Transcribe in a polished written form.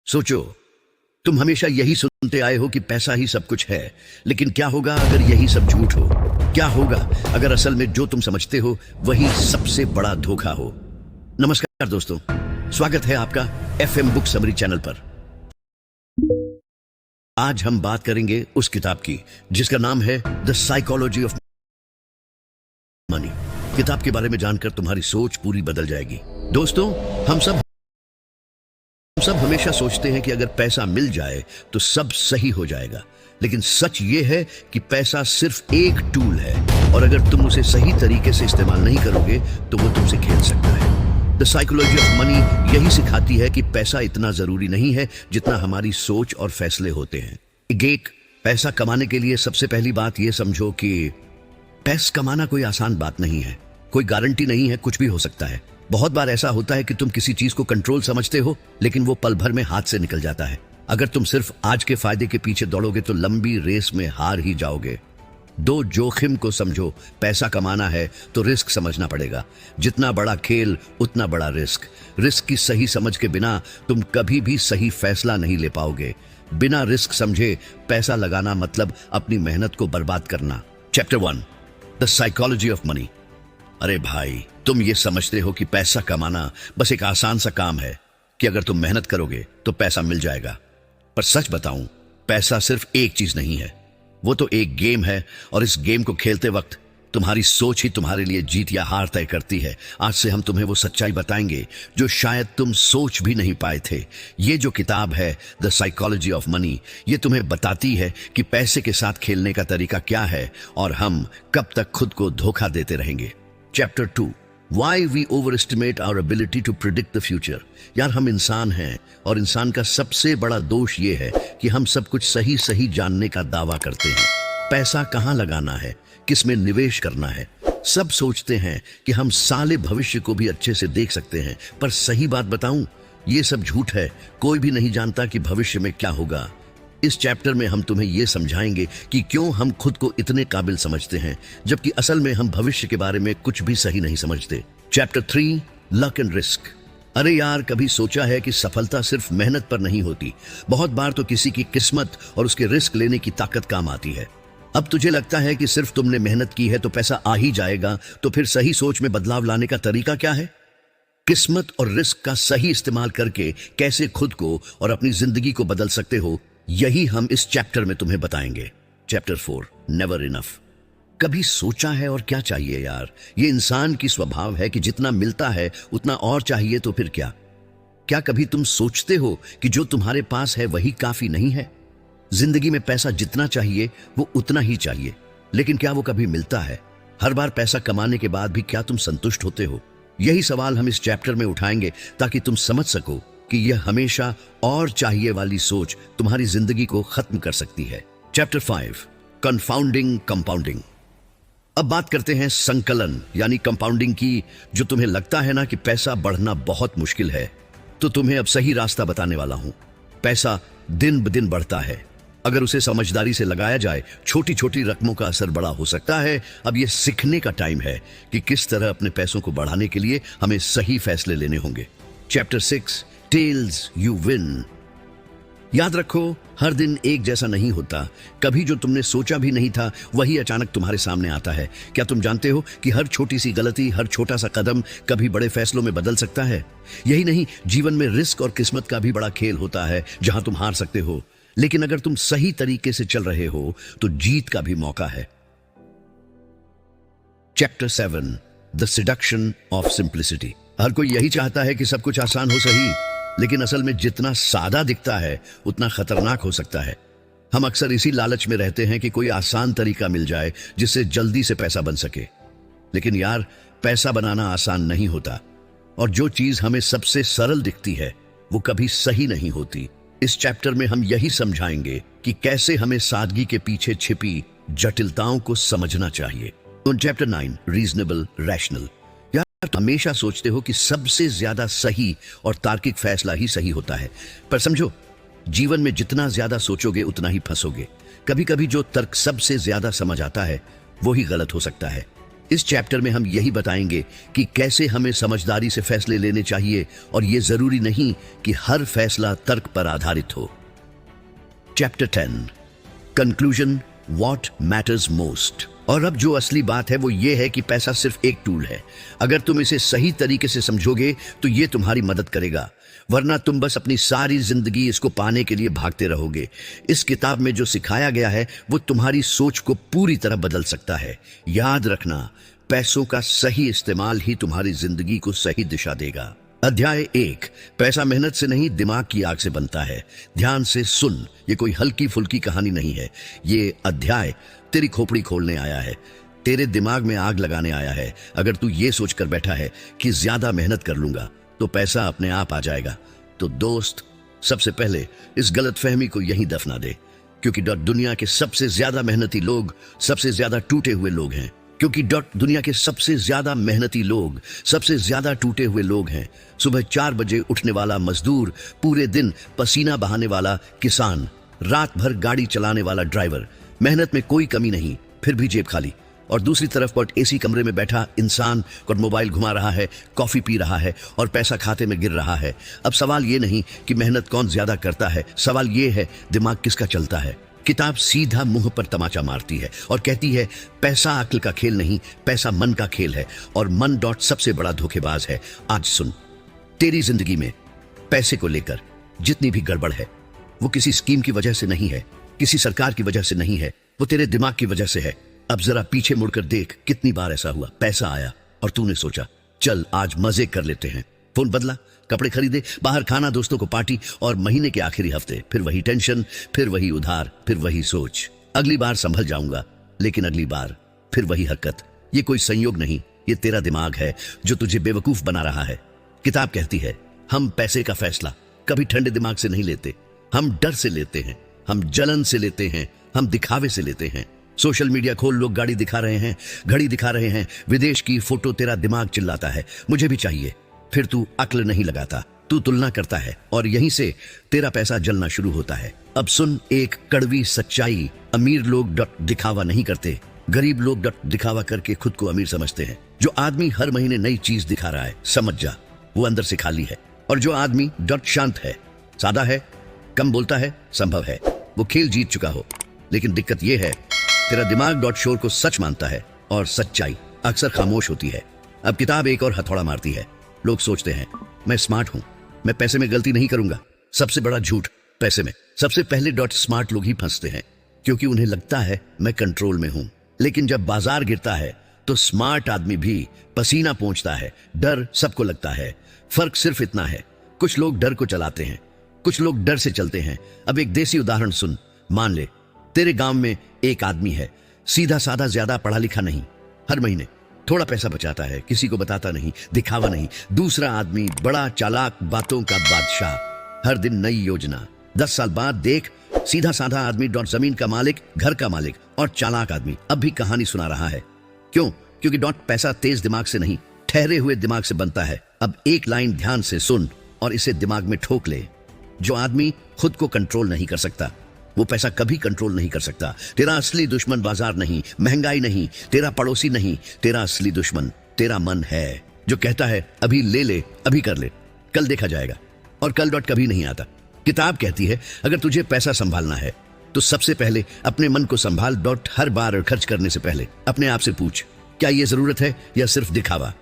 सोचो, तुम हमेशा यही सुनते आए हो कि पैसा ही सब कुछ है। लेकिन क्या होगा अगर यही सब झूठ हो? क्या होगा अगर असल में जो तुम समझते हो वही सबसे बड़ा धोखा हो? नमस्कार दोस्तों, स्वागत है आपका एफएम बुक समरी चैनल पर। आज हम बात करेंगे उस किताब की जिसका नाम है द साइकोलॉजी ऑफ मनी। किताब के बारे में जानकर तुम्हारी सोच पूरी बदल जाएगी। दोस्तों, हम सब हमेशा सोचते हैं कि अगर पैसा मिल जाए तो सब सही हो जाएगा। लेकिन सच ये है कि पैसा सिर्फ एक टूल है और अगर तुम उसे सही तरीके से इस्तेमाल नहीं करोगे तो वो तुमसे खेल सकता है। द साइकोलॉजी ऑफ मनी यही सिखाती है कि पैसा इतना जरूरी नहीं है जितना हमारी सोच और फैसले होते हैं। एक पैसा कमाने के लिए सबसे पहली बात यह समझो कि पैसा कमाना कोई आसान बात नहीं है। कोई गारंटी नहीं है, कुछ भी हो सकता है। बहुत बार ऐसा होता है कि तुम किसी चीज को कंट्रोल समझते हो लेकिन वो पल भर में हाथ से निकल जाता है। अगर तुम सिर्फ आज के फायदे के पीछे दौड़ोगे तो लंबी रेस में हार ही जाओगे। दो जोखिम को समझो। पैसा कमाना है तो रिस्क समझना पड़ेगा। जितना बड़ा खेल उतना बड़ा रिस्क। रिस्क की सही समझ के बिना तुम कभी भी सही फैसला नहीं ले पाओगे। बिना रिस्क समझे पैसा लगाना मतलब अपनी मेहनत को बर्बाद करना। Chapter 1, the psychology of money. अरे भाई, तुम ये समझते हो कि पैसा कमाना बस एक आसान सा काम है कि अगर तुम मेहनत करोगे तो पैसा मिल जाएगा। पर सच बताऊं, पैसा सिर्फ एक चीज नहीं है। वो तो एक गेम है और इस गेम को खेलते वक्त तुम्हारी सोच ही तुम्हारे लिए जीत या हार तय करती है। आज से हम तुम्हें वो सच्चाई बताएंगे जो शायद तुम सोच भी नहीं पाए थे। ये जो किताब है द साइकोलॉजी ऑफ मनी, ये तुम्हें बताती है कि पैसे के साथ खेलने का तरीका क्या है और हम कब तक खुद को धोखा देते रहेंगे। Chapter 2, Why we overestimate our ability to predict the future। यार, हम इंसान हैं और इंसान का सबसे बड़ा दोष ये है कि हम सब कुछ सही सही जानने का दावा करते हैं। पैसा कहाँ लगाना है, किस में निवेश करना है, सब सोचते हैं कि हम साले भविष्य को भी अच्छे से देख सकते हैं। पर सही बात बताऊं, ये सब झूठ है। कोई भी नहीं जानता कि भविष्य में क्या होगा। इस चैप्टर में हम तुम्हें यह समझाएंगे कि क्यों हम खुद को इतने काबिल समझते हैं जबकि असल में हम भविष्य के बारे में कुछ भी सही नहीं समझते। Chapter 3, luck and risk. अरे यार, कभी सोचा है कि सफलता सिर्फ मेहनत पर नहीं होती। बहुत बार तो किसी की किस्मत और उसके रिस्क लेने की ताकत काम आती है। अब तुझे लगता है कि सिर्फ तुमने मेहनत की है तो पैसा आ ही जाएगा, तो फिर सही सोच में बदलाव लाने का तरीका क्या है? किस्मत और रिस्क का सही इस्तेमाल करके कैसे खुद को और अपनी जिंदगी को बदल सकते हो, यही हम इस चैप्टर में तुम्हें बताएंगे। Chapter 4, never enough. कभी सोचा है और क्या चाहिए यार? ये इंसान की स्वभाव है कि जितना मिलता है उतना और चाहिए, तो फिर क्या? क्या कभी तुम सोचते हो कि जो तुम्हारे पास है वही काफी नहीं है? जिंदगी में पैसा जितना चाहिए वो उतना ही चाहिए, लेकिन क्या वो कभी मिलता है? हर बार पैसा कमाने के बाद भी क्या तुम संतुष्ट होते हो? यही सवाल हम इस चैप्टर में उठाएंगे ताकि तुम समझ सको कि यह हमेशा और चाहिए वाली सोच तुम्हारी जिंदगी को खत्म कर सकती है। Chapter 5, confounding compounding. अब बात करते हैं संकलन यानी कंपाउंडिंग की। जो तुम्हें लगता है ना कि पैसा बढ़ना बहुत मुश्किल है, तो तुम्हें अब सही रास्ता बताने वाला हूं। पैसा दिन ब दिन बढ़ता है। अगर उसे समझदारी से लगाया जाए, छोटी छोटी रकमों का असर बड़ा हो सकता है। अब यह सीखने का टाइम है कि किस तरह अपने पैसों को बढ़ाने के लिए हमें सही फैसले लेने होंगे। Chapter 6, tells you win. याद रखो, हर दिन एक जैसा नहीं होता। कभी जो तुमने सोचा भी नहीं था वही अचानक तुम्हारे सामने आता है। क्या तुम जानते हो कि हर छोटी सी गलती, हर छोटा सा कदम कभी बड़े फैसलों में बदल सकता है? यही नहीं, जीवन में रिस्क और किस्मत का भी बड़ा खेल होता है जहां तुम हार सकते हो, लेकिन अगर तुम सही तरीके से चल रहे हो तो जीत का भी मौका है। Chapter 7, the seduction of simplicity. हर कोई यही चाहता है कि सब कुछ आसान हो, सही, लेकिन असल में जितना सादा दिखता है उतना खतरनाक हो सकता है। हम अक्सर इसी लालच में रहते हैं कि कोई आसान तरीका मिल जाए जिससे जल्दी से पैसा बन सके। लेकिन यार, पैसा बनाना आसान नहीं होता और जो चीज हमें सबसे सरल दिखती है वो कभी सही नहीं होती। इस चैप्टर में हम यही समझाएंगे कि कैसे हमें सादगी के पीछे छिपी जटिलताओं को समझना चाहिए। Chapter 9, reasonable rational. हमेशा सोचते हो कि सबसे ज्यादा सही और तार्किक फैसला ही सही होता है, पर समझो, जीवन में जितना ज्यादा सोचोगे उतना ही फंसोगे। कभी कभी जो तर्क सबसे ज्यादा समझ आता है वो ही गलत हो सकता है। इस चैप्टर में हम यही बताएंगे कि कैसे हमें समझदारी से फैसले लेने चाहिए और ये जरूरी नहीं कि हर फैसला तर्क पर आधारित हो। Chapter 10 conclusion, what matters most. और अब जो असली बात है वो ये है कि पैसा सिर्फ एक टूल है। अगर तुम इसे सही तरीके से समझोगे तो ये तुम्हारी मदद करेगा, वरना तुम बस अपनी सारी जिंदगी इसको पाने के लिए भागते रहोगे। इस किताब में जो सिखाया गया है वो तुम्हारी सोच को पूरी तरह बदल सकता है। याद रखना, पैसों का सही इस्तेमाल ही तुम्हारी जिंदगी को सही दिशा देगा। अध्याय 1, पैसा मेहनत से नहीं दिमाग की आग से बनता है। ध्यान से सुन, ये कोई हल्की फुल्की कहानी नहीं है। ये अध्याय तेरी खोपड़ी खोलने आया है, तेरे दिमाग में आग लगाने आया है। अगर तू ये सोचकर बैठा है कि ज्यादा मेहनत कर लूंगा तो पैसा अपने आप आ जाएगा, तो दोस्त सबसे पहले इस गलतफहमी को यहीं दफना दे। क्योंकि दुनिया के सबसे ज्यादा मेहनती लोग सबसे ज्यादा टूटे हुए लोग हैं। दुनिया के सबसे ज्यादा मेहनती लोग सबसे ज्यादा टूटे हुए लोग हैं। सुबह 4 बजे उठने वाला मजदूर, पूरे दिन पसीना बहाने वाला किसान, रात भर गाड़ी चलाने वाला ड्राइवर, मेहनत में कोई कमी नहीं फिर भी जेब खाली। और दूसरी तरफ एसी कमरे में बैठा इंसान और मोबाइल घुमा रहा है, कॉफी पी रहा है और पैसा खाते में गिर रहा है। अब सवाल ये नहीं कि मेहनत कौन ज्यादा करता है, सवाल ये है दिमाग किसका चलता है। किताब सीधा मुंह पर तमाचा मारती है और कहती है पैसा अक्ल का खेल नहीं, पैसा मन का खेल है और मन सबसे बड़ा धोखेबाज है। आज सुन, तेरी जिंदगी में पैसे को लेकर जितनी भी गड़बड़ है वो किसी स्कीम की वजह से नहीं है, किसी सरकार की वजह से नहीं है, वो तेरे दिमाग की वजह से है। अब जरा पीछे मुड़कर देख, कितनी बार ऐसा हुआ, पैसा आया और तूने सोचा चल आज मजे कर लेते हैं। फोन बदला, कपड़े खरीदे, बाहर खाना, दोस्तों को पार्टी, और महीने के आखिरी हफ्ते फिर वही टेंशन, फिर वही उधार, फिर वही सोच, अगली बार संभल जाऊंगा, लेकिन अगली बार फिर वही हरकत। ये कोई संयोग नहीं, ये तेरा दिमाग है जो तुझे बेवकूफ बना रहा है। किताब कहती है हम पैसे का फैसला कभी ठंडे दिमाग से नहीं लेते, हम डर से लेते हैं, हम जलन से लेते हैं, हम दिखावे से लेते हैं। सोशल मीडिया खोल, लोग गाड़ी दिखा रहे हैं, घड़ी दिखा रहे हैं, विदेश की फोटो, तेरा दिमाग चिल्लाता है मुझे भी चाहिए। फिर तू अक्ल नहीं लगाता, तू तुलना करता है और यहीं से तेरा पैसा जलना शुरू होता है। अब सुन एक कड़वी सच्चाई, अमीर लोग दिखावा नहीं करते, गरीब लोग दिखावा करके खुद को अमीर समझते हैं। जो आदमी हर महीने नई चीज दिखा रहा है, समझ जा वो अंदर से खाली है। और जो आदमी शांत है, सादा है, कम बोलता है, संभव है वो खेल जीत चुका हो। लेकिन दिक्कत यह है तेरा दिमाग शोर को सच मानता है और सच्चाई अक्सर खामोश होती है। अब किताब एक और हथौड़ा मारती है। लोग सोचते हैं मैं स्मार्ट हूं, मैं पैसे में गलती नहीं करूंगा। सबसे बड़ा झूठ पैसे में। सबसे पहले स्मार्ट लोग ही फंसते हैं क्योंकि उन्हें लगता है मैं कंट्रोल में हूं। लेकिन जब बाजार गिरता है तो स्मार्ट आदमी भी पसीना पोंछता है, डर सबको लगता है। फर्क सिर्फ इतना है, कुछ लोग डर को चलाते हैं, कुछ लोग डर से चलते हैं। अब एक देसी उदाहरण सुन। मान ले तेरे गांव में एक आदमी है, सीधा साधा, ज्यादा पढ़ा लिखा नहीं, हर महीने थोड़ा पैसा बचाता है, किसी को बताता नहीं, दिखावा नहीं। दूसरा आदमी बड़ा चालाक, बातों का बादशाह, हर दिन नई योजना। 10 साल बाद देख, सीधा साधा आदमी जमीन का मालिक, घर का मालिक और चालाक आदमी अब भी कहानी सुना रहा है। क्यों? क्योंकि पैसा तेज दिमाग से नहीं, ठहरे हुए दिमाग से बनता है। अब एक लाइन ध्यान से सुन और इसे दिमाग में ठोक ले। जो आदमी खुद को कंट्रोल नहीं कर सकता वो पैसा कभी कंट्रोल नहीं कर सकता। तेरा असली दुश्मन बाजार नहीं, महंगाई नहीं, तेरा पड़ोसी नहीं, तेरा असली दुश्मन तेरा मन है, जो कहता है अभी ले ले, अभी कर ले, कल देखा जाएगा। और कल कभी नहीं आता। किताब कहती है अगर तुझे पैसा संभालना है तो सबसे पहले अपने मन को संभाल। हर बार खर्च करने से पहले अपने आप से पूछ क्या ये जरूरत है या सिर्फ दिखावा।